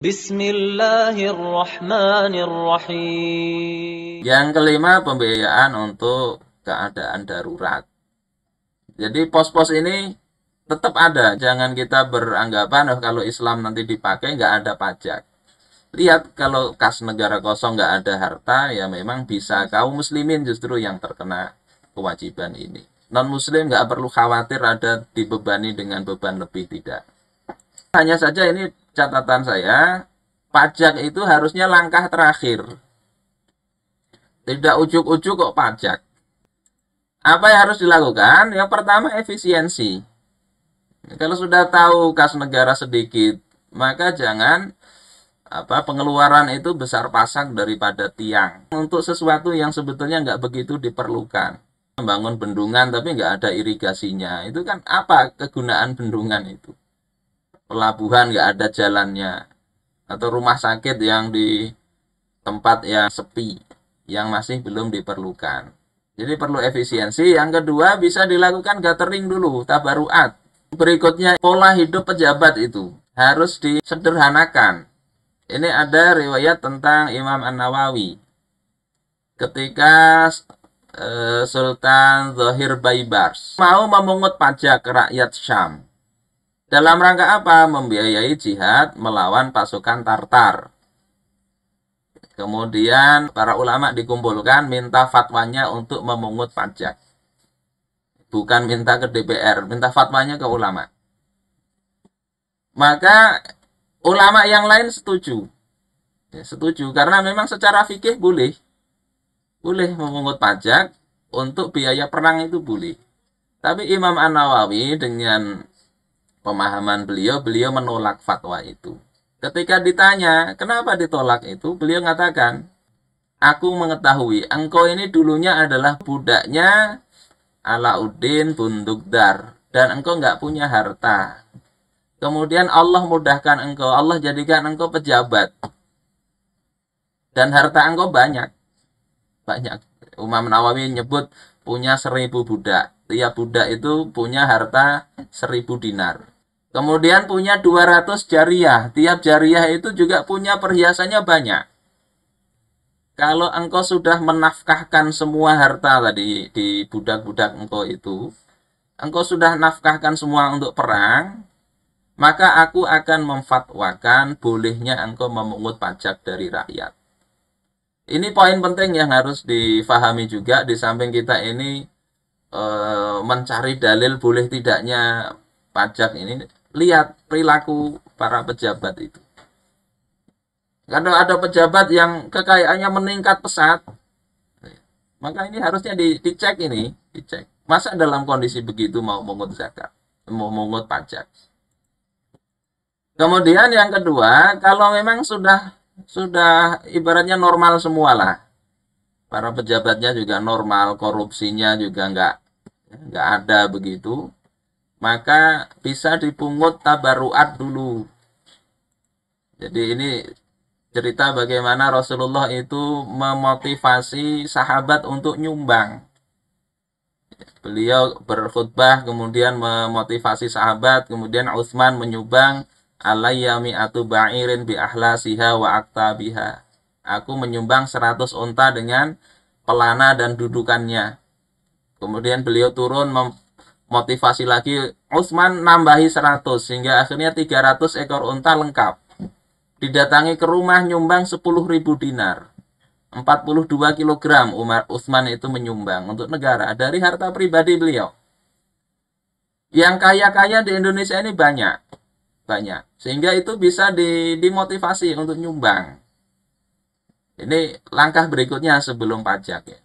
Bismillahirrahmanirrahim. Yang kelima, pembiayaan untuk keadaan darurat. Jadi pos-pos ini tetap ada. Jangan kita beranggapan kalau Islam nanti dipakai nggak ada pajak. Lihat kalau kas negara kosong nggak ada harta, ya memang bisa kaum muslimin justru yang terkena kewajiban ini. Non muslim nggak perlu khawatir ada dibebani dengan beban lebih, tidak. Hanya saja ini catatan saya, pajak itu harusnya langkah terakhir. Tidak ujuk-ujuk kok pajak. Apa yang harus dilakukan? Yang pertama efisiensi. Kalau sudah tahu kas negara sedikit, maka jangan pengeluaran itu besar pasak daripada tiang untuk sesuatu yang sebetulnya nggak begitu diperlukan. Membangun bendungan tapi nggak ada irigasinya, itu kan apa kegunaan bendungan itu? Pelabuhan nggak ada jalannya, atau rumah sakit yang di tempat yang sepi, yang masih belum diperlukan. Jadi perlu efisiensi. Yang kedua, bisa dilakukan gathering dulu, tabaruat. Berikutnya, pola hidup pejabat itu harus disederhanakan. Ini ada riwayat tentang Imam An-Nawawi. Ketika Sultan Zohir Baibars mau memungut pajak rakyat Syam. Dalam rangka apa? Membiayai jihad melawan pasukan Tartar. Kemudian para ulama dikumpulkan minta fatwanya untuk memungut pajak. Bukan minta ke DPR, minta fatwanya ke ulama. Maka ulama yang lain setuju. Ya, setuju karena memang secara fikih boleh memungut pajak untuk biaya perang, itu boleh. Tapi Imam An-Nawawi dengan pemahaman beliau menolak fatwa itu. Ketika ditanya, kenapa ditolak itu, beliau mengatakan, aku mengetahui, engkau ini dulunya adalah budaknya Alauddin Bundukdar, dan engkau nggak punya harta. Kemudian Allah mudahkan engkau, Allah jadikan engkau pejabat. Dan harta engkau banyak. Imam Nawawi nyebut punya 1000 budak. Tiap budak itu punya harta 1000 dinar. Kemudian punya 200 jariyah. Tiap jariyah itu juga punya perhiasannya banyak. Kalau engkau sudah menafkahkan semua harta tadi di budak-budak engkau itu, engkau sudah nafkahkan semua untuk perang, maka aku akan memfatwakan bolehnya engkau memungut pajak dari rakyat. Ini poin penting yang harus difahami juga, di samping kita ini mencari dalil boleh tidaknya pajak ini. Lihat perilaku para pejabat itu. Kalau ada pejabat yang kekayaannya meningkat pesat, maka ini harusnya dicek ini, dicek. Masa dalam kondisi begitu mau memungut zakat, mau memungut pajak. Kemudian yang kedua, kalau memang sudah ibaratnya normal semualah, para pejabatnya juga normal, korupsinya juga nggak ada begitu, maka bisa dipungut tabaruat dulu. Jadi ini cerita bagaimana Rasulullah itu memotivasi sahabat untuk nyumbang. Beliau berkhutbah kemudian memotivasi sahabat, kemudian Utsman menyumbang alayya mi'atu ba'irin bi ahlasiha wa aktabiha. Aku menyumbang 100 unta dengan pelana dan dudukannya. Kemudian beliau turun motivasi lagi, Utsman nambahi 100 sehingga akhirnya 300 ekor unta lengkap. Didatangi ke rumah nyumbang 10.000 dinar. 42 kilogram Utsman itu menyumbang untuk negara dari harta pribadi beliau. Yang kaya-kaya di Indonesia ini banyak. Sehingga itu bisa dimotivasi untuk nyumbang. Ini langkah berikutnya sebelum pajak ya.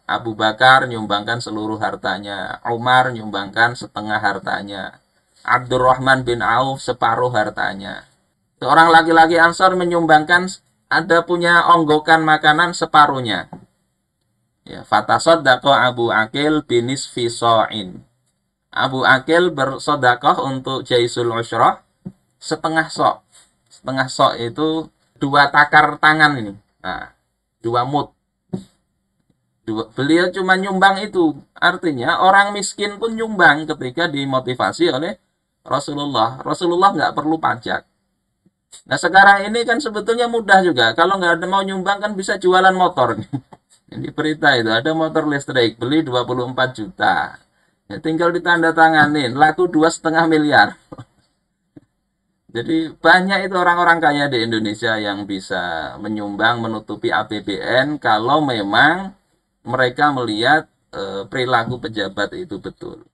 Abu Bakar nyumbangkan seluruh hartanya, Umar nyumbangkan setengah hartanya, Abdurrahman bin Auf separuh hartanya. Seorang laki-laki Ansor menyumbangkan ada punya onggokan makanan separuhnya. Ya, fatasaddaqa Abu Aqil binisfi sha'in. Abu Aqil bersedekah untuk Jaisul Usrah setengah sok. Setengah sok itu 2 takar tangan ini. Nah, 2 mud. Beliau cuma nyumbang itu. Artinya orang miskin pun nyumbang ketika dimotivasi oleh Rasulullah. Rasulullah nggak perlu pajak. Nah sekarang ini kan sebetulnya mudah juga. Kalau nggak ada mau nyumbang kan bisa jualan motor. Ini berita itu ada motor listrik beli 24 juta. Ya, tinggal ditandatanganin, laku 2,5 miliar. Jadi banyak itu orang-orang kaya di Indonesia yang bisa menyumbang menutupi APBN kalau memang mereka melihat perilaku pejabat itu betul.